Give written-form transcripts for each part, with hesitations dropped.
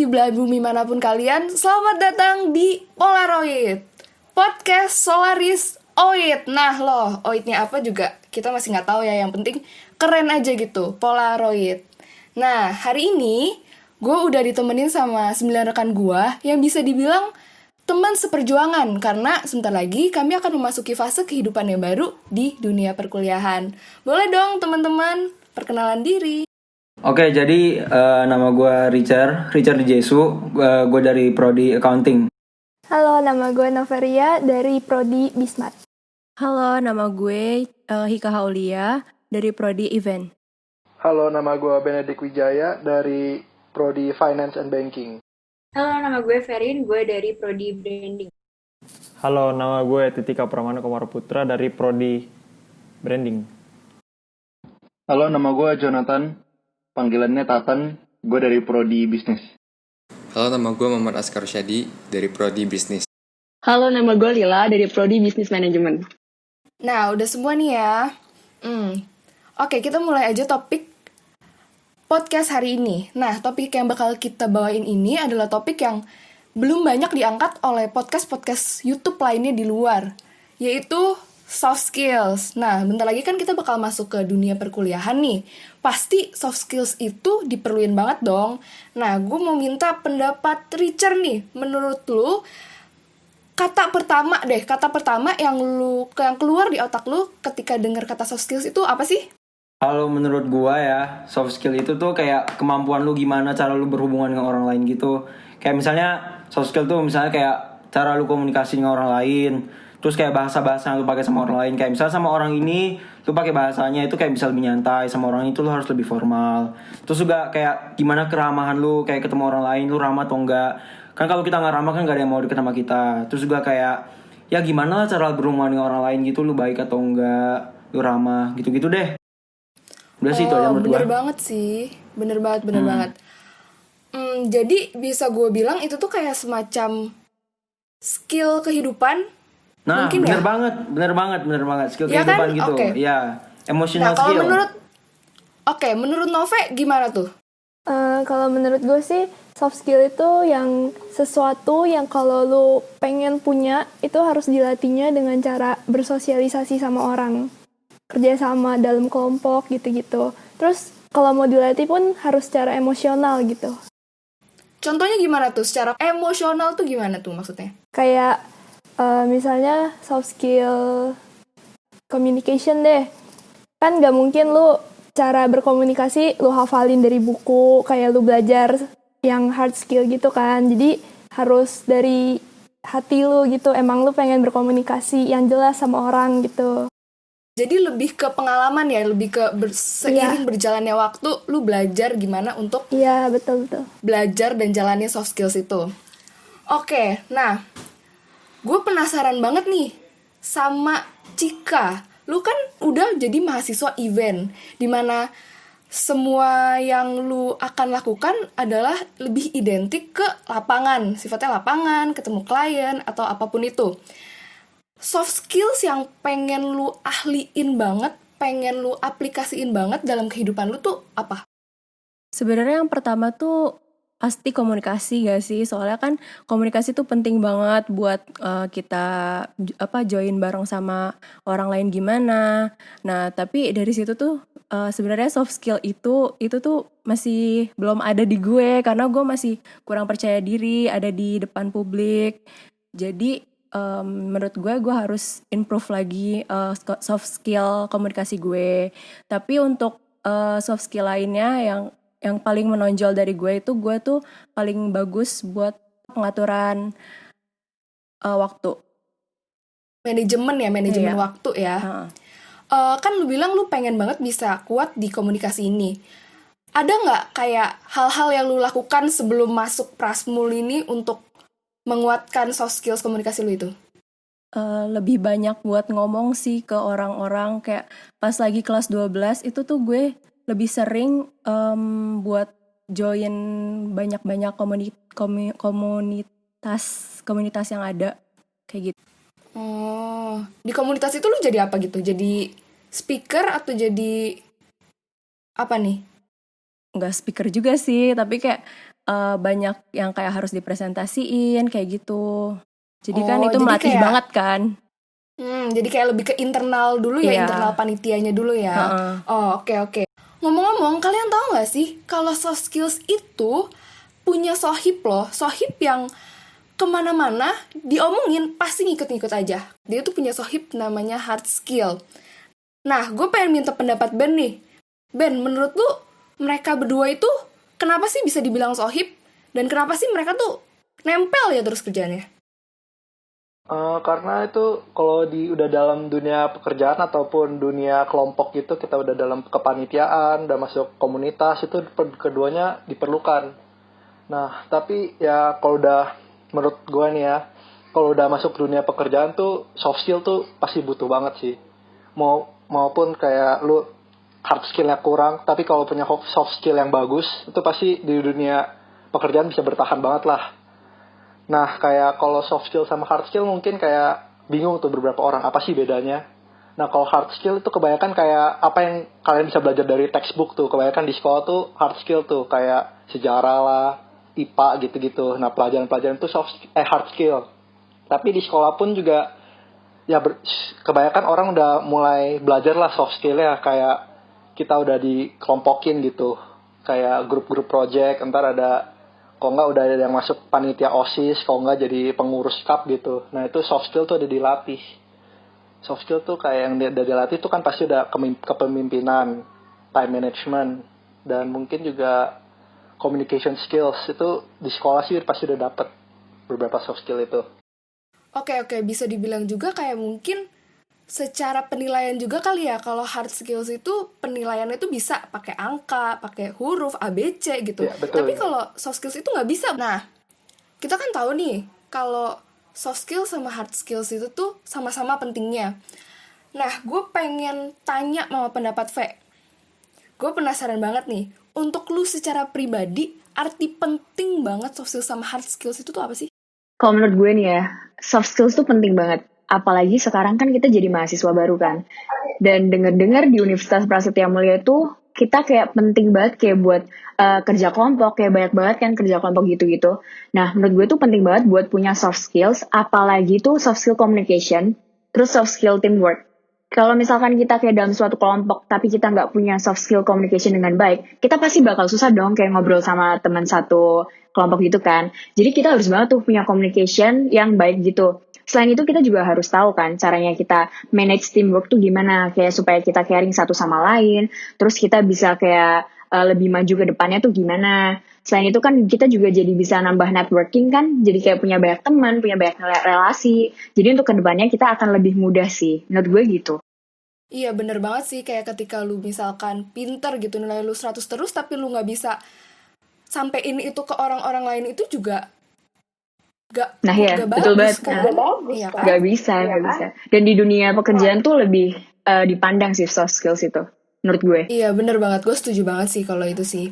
di belahan bumi manapun kalian, selamat datang di Polaroid Podcast Solaris Oid. Nah loh, Oidnya apa juga kita masih nggak tahu ya. Yang penting keren aja gitu, Polaroid. Nah hari ini gue udah ditemenin sama 9 rekan gue yang bisa dibilang teman seperjuangan, karena sebentar lagi kami akan memasuki fase kehidupan yang baru di dunia perkuliahan. Boleh dong teman-teman perkenalan diri. Oke, jadi nama gue Richard Jesu, gue dari Prodi Accounting. Halo, nama gue Noveria dari Prodi Bismat. Halo, nama gue Hika Haulia dari Prodi Event. Halo, nama gue Benedik Wijaya dari Prodi Finance and Banking. Halo, nama gue Ferin, gue dari Prodi Branding. Halo, nama gue Titika Pramana Komaroputra dari Prodi Branding. Halo, nama gue Jonathan, panggilannya Tatan, gue dari Prodi Bisnis. Halo, nama gue Muhammad Askar Syadi dari Prodi Bisnis. Halo, nama gue Lila dari Prodi Bisnis Manajemen. Nah, udah semua nih ya. Oke, kita mulai aja topik podcast hari ini. Nah, topik yang bakal kita bawain ini adalah topik yang belum banyak diangkat oleh podcast-podcast YouTube lainnya di luar, yaitu soft skills. Nah, bentar lagi kan kita bakal masuk ke dunia perkuliahan nih. Pasti soft skills itu diperluin banget dong. Nah, gue mau minta pendapat Richard nih. Menurut lu, kata pertama yang keluar di otak lu ketika dengar kata soft skills itu apa sih? Kalau menurut gue ya, soft skill itu tuh kayak kemampuan lu gimana cara lu berhubungan dengan orang lain gitu. Kayak misalnya soft skill tuh misalnya kayak cara lu komunikasi dengan orang lain. Terus kayak bahasa-bahasa yang lu pakai sama orang lain. Kayak misalnya sama orang ini lu pakai bahasanya itu kayak bisa lebih nyantai, sama orang itu lu harus lebih formal. Terus juga kayak gimana keramahan lu, kayak ketemu orang lain lu ramah atau enggak. Kan kalau kita nggak ramah kan nggak ada yang mau deket sama kita. Terus juga kayak ya gimana lah cara berhubungan dengan orang lain gitu, lu baik atau enggak, lu ramah gitu-gitu deh. Udah sih itu aja menurut gue. Bener banget sih, bener banget. Jadi bisa gue bilang itu tuh kayak semacam skill kehidupan. Nah, mungkin bener ya? banget skill Ya kehidupan kan? gitu. Okay. Ya, emotional nah, skill. Menurut Nove gimana tuh? Kalau menurut gue sih, soft skill itu yang sesuatu yang kalau lu pengen punya, itu harus dilatihnya dengan cara bersosialisasi sama orang. Kerjasama dalam kelompok gitu-gitu. Terus kalau mau dilatih pun harus secara emosional gitu. Contohnya gimana tuh? Secara emosional tuh gimana tuh maksudnya? Kayak misalnya soft skill communication deh. Kan gak mungkin lu cara berkomunikasi lu hafalin dari buku, kayak lu belajar yang hard skill gitu kan. Jadi harus dari hati lu gitu, emang lu pengen berkomunikasi yang jelas sama orang gitu. Jadi lebih ke pengalaman ya, lebih ke seiring berjalannya waktu, lu belajar gimana untuk betul. Belajar dan jalannya soft skills itu. Oke, nah, gue penasaran banget nih sama Cika. Lu kan udah jadi mahasiswa event, dimana semua yang lu akan lakukan adalah lebih identik ke lapangan, sifatnya lapangan, ketemu klien, atau apapun itu. Soft skills yang pengen lu ahliin banget, pengen lu aplikasiin banget dalam kehidupan lu tuh apa? Sebenarnya yang pertama tuh pasti komunikasi gak sih? Soalnya kan komunikasi tuh penting banget buat kita join bareng sama orang lain gimana. Nah, tapi dari situ tuh sebenarnya soft skill itu tuh masih belum ada di gue, karena gue masih kurang percaya diri ada di depan publik. Jadi menurut gue harus improve lagi soft skill komunikasi gue. Tapi untuk soft skill lainnya yang paling menonjol dari gue tuh paling bagus buat pengaturan waktu. Manajemen waktu ya. Kan lu bilang lu pengen banget bisa kuat di komunikasi ini. Ada nggak kayak hal-hal yang lu lakukan sebelum masuk Prasmul ini untuk menguatkan soft skills komunikasi lu itu? Lebih banyak buat ngomong sih ke orang-orang. Kayak pas lagi kelas 12 itu tuh gue lebih sering buat join banyak-banyak komunitas yang ada kayak gitu. Oh, di komunitas itu lu jadi apa gitu? Jadi speaker atau jadi apa nih? Nggak speaker juga sih, tapi kayak banyak yang kayak harus dipresentasiin kayak gitu. Jadi kan Oh, itu jadi melatih kayak banget kan. jadi kayak lebih ke internal dulu ya, Iya. internal panitianya dulu ya. Heeh. Oh, oke. Ngomong-ngomong, kalian tahu nggak sih kalau soft skills itu punya sohib loh, sohib yang kemana-mana diomongin pasti ngikut-ngikut aja. Dia tuh punya sohib namanya hard skill. Nah, gue pengen minta pendapat Ben nih. Ben, menurut lu mereka berdua itu kenapa sih bisa dibilang sohib? Dan kenapa sih mereka tuh nempel ya terus kerjanya? Karena itu kalau udah dalam dunia pekerjaan ataupun dunia kelompok gitu, kita udah dalam kepanitiaan, udah masuk komunitas, itu keduanya diperlukan. Nah, tapi ya kalau udah, menurut gue nih ya, kalau udah masuk dunia pekerjaan tuh soft skill tuh pasti butuh banget sih. Maupun kayak lu hard skillnya kurang, tapi kalau punya soft skill yang bagus, itu pasti di dunia pekerjaan bisa bertahan banget lah. Nah, kayak kalau soft skill sama hard skill mungkin kayak bingung tuh beberapa orang, apa sih bedanya. Nah, kalau hard skill itu kebanyakan kayak apa yang kalian bisa belajar dari textbook tuh. Kebanyakan di sekolah tuh hard skill tuh, kayak sejarah lah, IPA gitu-gitu. Nah, pelajaran-pelajaran itu hard skill. Tapi di sekolah pun juga, ya kebanyakan orang udah mulai belajar lah soft skill ya. Kayak kita udah dikelompokin gitu. Kayak grup-grup project, ntar ada, kalau nggak udah ada yang masuk panitia OSIS, kalau nggak jadi pengurus cup gitu. Nah, itu soft skill tuh udah dilatih. Soft skill tuh kayak yang udah dilatih tuh kan pasti udah kepemimpinan, time management, dan mungkin juga communication skills. Itu di sekolah sih pasti udah dapet beberapa soft skill itu. Oke, bisa dibilang juga kayak mungkin secara penilaian juga kali ya, kalau hard skills itu penilaiannya itu bisa pakai angka, pakai huruf ABC gitu. Ya, betul. Tapi kalau soft skills itu nggak bisa. Nah, kita kan tahu nih kalau soft skills sama hard skills itu tuh sama-sama pentingnya. Nah, gue pengen tanya mau pendapat V. Gue penasaran banget nih, untuk lu secara pribadi, arti penting banget soft skills sama hard skills itu tuh apa sih? Kalau menurut gue nih ya, soft skills tuh penting banget. Apalagi sekarang kan kita jadi mahasiswa baru kan. Dan denger-dengar di Universitas Prasetya Mulia itu kita kayak penting banget kayak buat kerja kelompok, kayak banyak banget kan kerja kelompok gitu-gitu. Nah, menurut gue tuh penting banget buat punya soft skills, apalagi tuh soft skill communication, terus soft skill teamwork. Kalau misalkan kita kayak dalam suatu kelompok, tapi kita nggak punya soft skill communication dengan baik, kita pasti bakal susah dong kayak ngobrol sama teman satu kelompok gitu kan. Jadi kita harus banget tuh punya communication yang baik gitu. Selain itu kita juga harus tahu kan caranya kita manage teamwork tuh gimana, kayak supaya kita caring satu sama lain, terus kita bisa kayak lebih maju ke depannya tuh gimana. Selain itu kan kita juga jadi bisa nambah networking kan, jadi kayak punya banyak teman, punya banyak relasi. Jadi untuk ke depannya kita akan lebih mudah sih, menurut gue gitu. Iya, bener banget sih, kayak ketika lu misalkan pinter gitu, nilai lu 100 terus, tapi lu nggak bisa sampein itu ke orang-orang lain, itu juga Nah ya, gak betul bagus banget. kan? Iya kan? Gak bisa. Dan di dunia pekerjaan tuh lebih dipandang sih soft skills itu, menurut gue. Iya, bener banget, gue setuju banget sih kalau itu sih.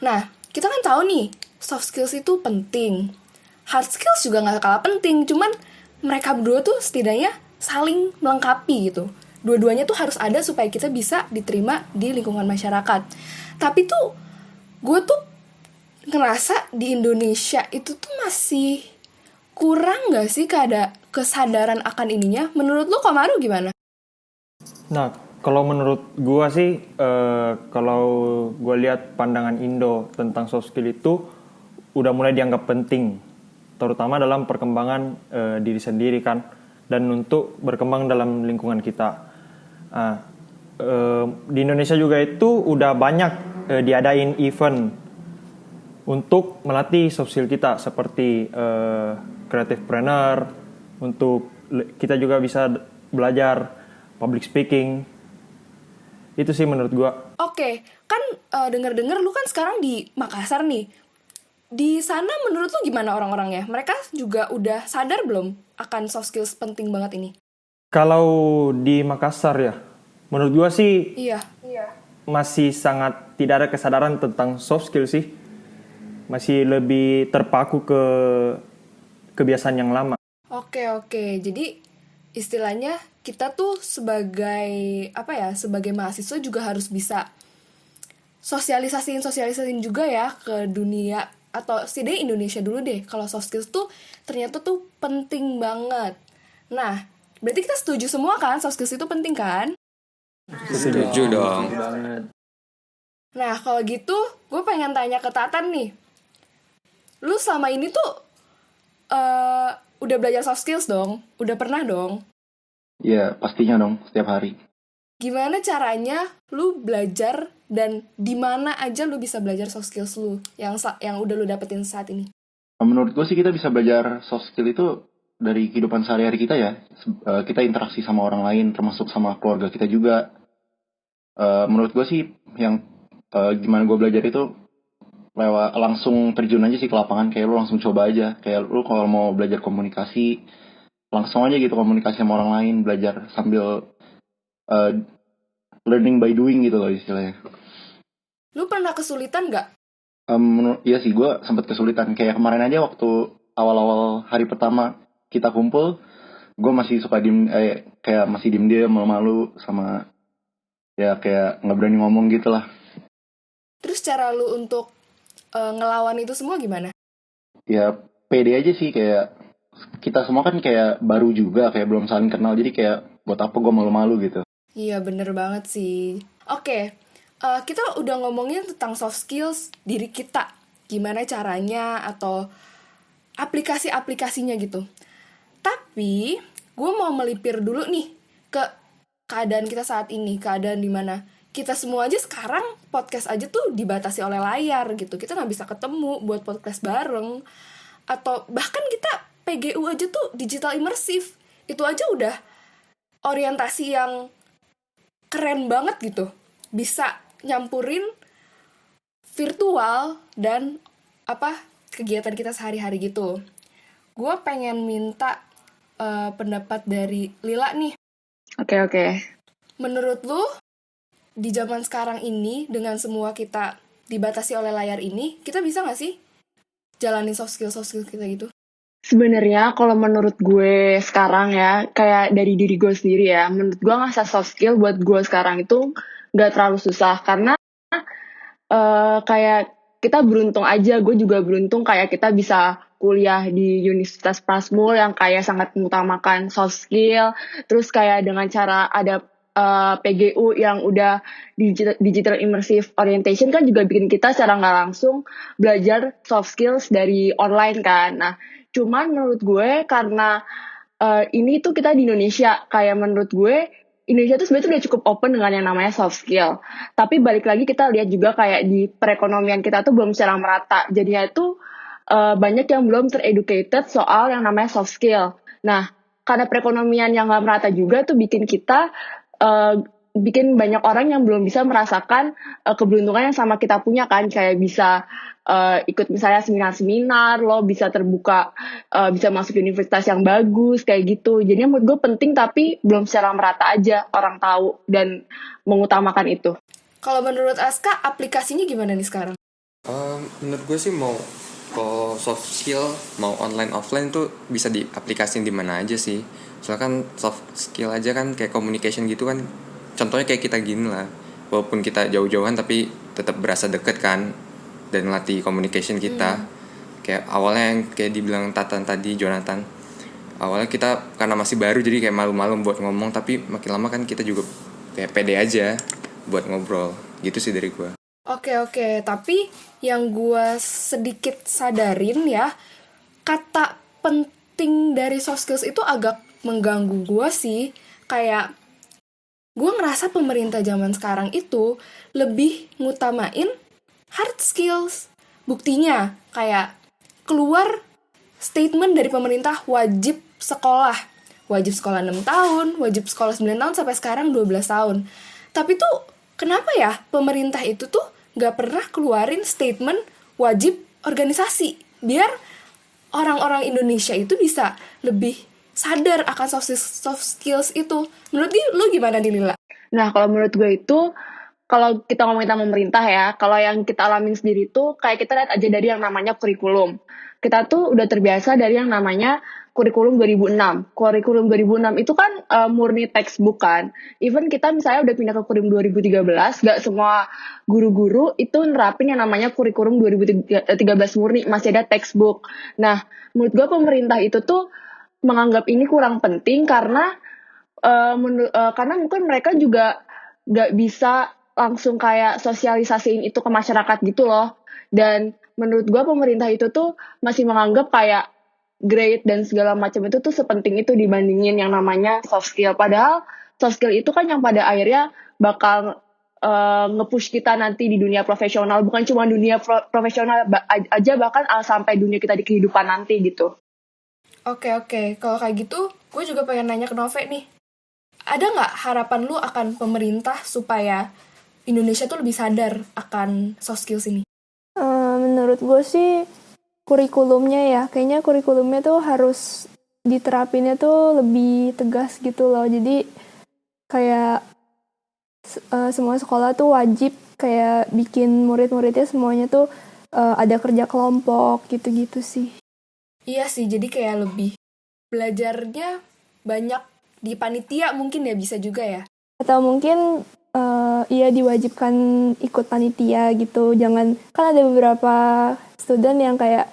Nah, kita kan tahu nih, soft skills itu penting. Hard skills juga gak kalah penting, cuman mereka berdua tuh setidaknya saling melengkapi gitu. Dua-duanya tuh harus ada supaya kita bisa diterima di lingkungan masyarakat. Tapi tuh, gue tuh ngerasa di Indonesia itu tuh masih kurang gak sih kesadaran akan ininya? Menurut lo, Komaru, gimana? Nah, kalau menurut gua sih, kalau gua lihat pandangan Indo tentang soft skill itu udah mulai dianggap penting, terutama dalam perkembangan diri sendiri kan, dan untuk berkembang dalam lingkungan kita. Di Indonesia juga itu udah banyak diadain event untuk melatih soft skill kita, seperti creativepreneur, untuk kita juga bisa belajar public speaking. Itu sih menurut gua. Oke, kan denger-dengar lu kan sekarang di Makassar nih. Di sana menurut lu gimana orang-orangnya? Mereka juga udah sadar belum akan soft skills penting banget ini? Kalau di Makassar ya, menurut gua sih Iya. masih sangat tidak ada kesadaran tentang soft skill sih. Masih lebih terpaku ke kebiasaan yang lama. Oke. Jadi istilahnya kita tuh sebagai sebagai mahasiswa juga harus bisa sosialisasiin juga ya ke dunia atau setidaknya Indonesia dulu deh, kalau soft skills tuh ternyata tuh penting banget. Nah, berarti kita setuju semua kan soft skills itu penting kan? Setuju dong. Banget. Nah, kalau gitu gue pengen tanya ke Tatan nih. Lu selama ini tuh udah belajar soft skills dong? Udah pernah dong? Ya, pastinya dong, setiap hari. Gimana caranya lu belajar dan di mana aja lu bisa belajar soft skills lu yang udah lu dapetin saat ini? Menurut gue sih kita bisa belajar soft skill itu dari kehidupan sehari-hari kita ya. Kita interaksi sama orang lain, termasuk sama keluarga kita juga. Menurut gue sih yang gimana gue belajar itu lewat langsung terjun aja sih ke lapangan. Kayak lu langsung coba aja. Kayak lu kalau mau belajar komunikasi, langsung aja gitu komunikasi sama orang lain, belajar sambil learning by doing gitu loh istilahnya. Lu pernah kesulitan nggak? Iya sih, gue sempat kesulitan. Kayak kemarin aja waktu awal-awal hari pertama kita kumpul, gue masih suka kayak masih diem malu-malu sama ya kayak nggak berani ngomong gitu lah. Terus cara lu untuk ngelawan itu semua gimana? Ya pede aja sih, kayak kita semua kan kayak baru juga, kayak belum saling kenal, jadi kayak buat apa gue malu-malu gitu. Iya bener banget sih. Oke, kita udah ngomongin tentang soft skills diri kita. Gimana caranya atau aplikasi-aplikasinya gitu. Tapi, gue mau melipir dulu nih ke keadaan kita saat ini. Keadaan dimana kita semua aja sekarang podcast aja tuh dibatasi oleh layar gitu. Kita gak bisa ketemu buat podcast bareng. Atau bahkan kita PGU aja tuh digital immersive. Itu aja udah orientasi yang keren banget gitu, bisa nyampurin virtual dan kegiatan kita sehari-hari gitu. Gue pengen minta pendapat dari Lila nih. Oke. Menurut lu di zaman sekarang ini dengan semua kita dibatasi oleh layar ini, kita bisa nggak sih jalanin soft skill kita gitu? Sebenarnya kalau menurut gue sekarang ya, kayak dari diri gue sendiri ya, menurut gue ngasah soft skill buat gue sekarang itu nggak terlalu susah, karena kayak kita beruntung aja, gue juga beruntung kayak kita bisa kuliah di Universitas Prasmul yang kayak sangat mengutamakan soft skill, terus kayak dengan cara ada PGU yang udah digital immersive orientation kan juga bikin kita secara nggak langsung belajar soft skills dari online kan. Nah, cuman menurut gue karena ini tuh kita di Indonesia, kayak menurut gue Indonesia tuh sebenarnya udah cukup open dengan yang namanya soft skill. Tapi balik lagi kita lihat juga kayak di perekonomian kita tuh belum secara merata. Jadinya tuh banyak yang belum tereducated soal yang namanya soft skill. Nah, karena perekonomian yang nggak merata juga tuh bikin kita bikin banyak orang yang belum bisa merasakan keberuntungan yang sama kita punya kan, kayak bisa ikut misalnya seminar-seminar, lo bisa terbuka, bisa masuk universitas yang bagus kayak gitu. Jadi menurut gue penting tapi belum secara merata aja orang tahu dan mengutamakan itu. Kalau menurut Aska, aplikasinya gimana nih sekarang? Menurut gue sih mau soft skill mau online offline tuh bisa diaplikasin di mana aja sih. Soalnya kan soft skill aja kan kayak communication gitu kan, contohnya kayak kita gini lah, walaupun kita jauh-jauhan tapi tetap berasa deket kan, dan melatih communication kita. Kayak awalnya yang kayak dibilang Tatan tadi, Jonathan, awalnya kita karena masih baru jadi kayak malu-malu buat ngomong, tapi makin lama kan kita juga kayak pede aja buat ngobrol. Gitu sih dari gue. Oke, tapi yang gue sedikit sadarin ya, kata penting dari soft skills itu agak mengganggu gue sih. Kayak gue ngerasa pemerintah zaman sekarang itu lebih ngutamain hard skills. Buktinya kayak keluar statement dari pemerintah wajib sekolah 6 tahun, wajib sekolah 9 tahun sampai sekarang 12 tahun. Tapi tuh kenapa ya pemerintah itu tuh gak pernah keluarin statement wajib organisasi, biar orang-orang Indonesia itu bisa lebih sadar akan soft skills itu. Menurut lu gimana nih Lila? Nah, kalau menurut gue itu, kalau kita ngomongin tentang pemerintah ya, kalau yang kita alamin sendiri tuh, kayak kita lihat aja dari yang namanya kurikulum. Kita tuh udah terbiasa dari yang namanya kurikulum 2006. Kurikulum 2006 itu kan murni textbook kan. Even kita misalnya udah pindah ke kurikulum 2013, gak semua guru-guru itu nerapin yang namanya kurikulum 2013 murni, masih ada textbook. Nah, menurut gue pemerintah itu tuh menganggap ini kurang penting karena karena mungkin mereka juga gak bisa langsung kayak sosialisasiin itu ke masyarakat gitu loh. Dan menurut gue pemerintah itu tuh masih menganggap kayak grade dan segala macam itu tuh sepenting itu dibandingin yang namanya soft skill. Padahal soft skill itu kan yang pada akhirnya bakal nge-push kita nanti di dunia profesional. Bukan cuma dunia profesional aja, bahkan sampai dunia kita di kehidupan nanti gitu. Oke. Kalau kayak gitu, gue juga pengen nanya ke Nove nih. Ada nggak harapan lu akan pemerintah supaya Indonesia tuh lebih sadar akan soft skills ini? Menurut gue sih kurikulumnya ya, kayaknya kurikulumnya tuh harus diterapinnya tuh lebih tegas gitu loh. Jadi kayak semua sekolah tuh wajib kayak bikin murid-muridnya semuanya tuh ada kerja kelompok gitu-gitu sih. Iya sih, jadi kayak lebih belajarnya banyak di panitia mungkin ya, bisa juga ya. Atau mungkin iya diwajibkan ikut panitia gitu. Jangan, kan ada beberapa student yang kayak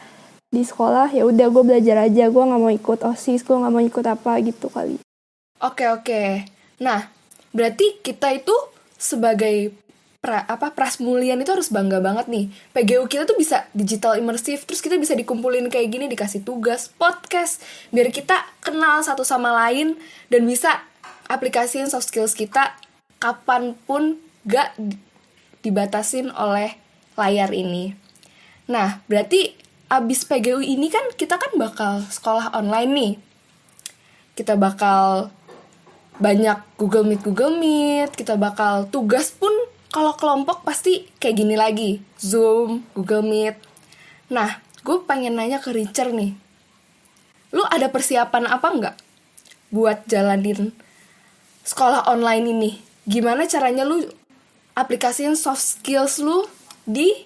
di sekolah ya udah gue belajar aja, gue nggak mau ikut OSIS, gue nggak mau ikut apa gitu kali. Oke. Nah, berarti kita itu sebagai prasmulian itu harus bangga banget nih. PGU kita tuh bisa digital immersive, terus kita bisa dikumpulin kayak gini, dikasih tugas, podcast, biar kita kenal satu sama lain dan bisa aplikasiin soft skills kita kapanpun, gak dibatasin oleh layar ini. Nah, berarti abis PGU ini kan kita kan bakal sekolah online nih. Kita bakal banyak Google Meet, kita bakal tugas pun kalau kelompok pasti kayak gini lagi, Zoom, Google Meet. Nah, gue pengen nanya ke Richard nih. Lu ada persiapan apa nggak buat jalanin sekolah online ini? Gimana caranya lu aplikasiin soft skills lu di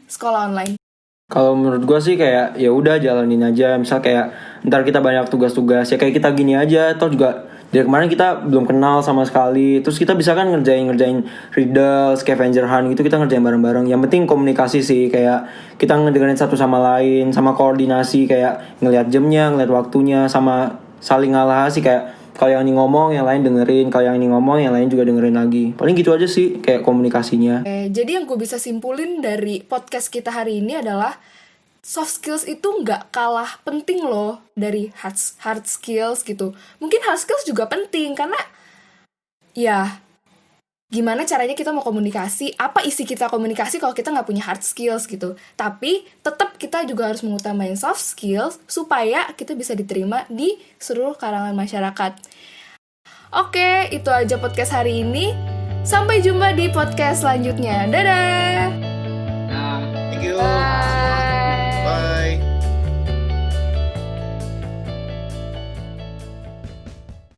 sekolah online? Kalau menurut gue sih kayak ya udah jalanin aja. Misal kayak ntar kita banyak tugas-tugas ya kayak kita gini aja. Atau juga dari kemarin kita belum kenal sama sekali. Terus kita bisa kan ngerjain riddle, scavenger hunt gitu, kita ngerjain bareng-bareng. Yang penting komunikasi sih, kayak kita ngedengerin satu sama lain, sama koordinasi, kayak ngelihat jamnya, ngelihat waktunya, sama saling ngalah sih, kayak kalau yang ini ngomong, yang lain dengerin. Kalau yang ini ngomong, yang lain juga dengerin lagi. Paling gitu aja sih, kayak komunikasinya. Jadi yang gue bisa simpulin dari podcast kita hari ini adalah soft skills itu nggak kalah penting loh dari hard skills gitu. Mungkin hard skills juga penting, karena ya gimana caranya kita mau komunikasi, apa isi kita komunikasi kalau kita nggak punya hard skills gitu. Tapi tetap kita juga harus mengutamain soft skills supaya kita bisa diterima di seluruh kalangan masyarakat. Oke, itu aja podcast hari ini. Sampai jumpa di podcast selanjutnya. Dadah!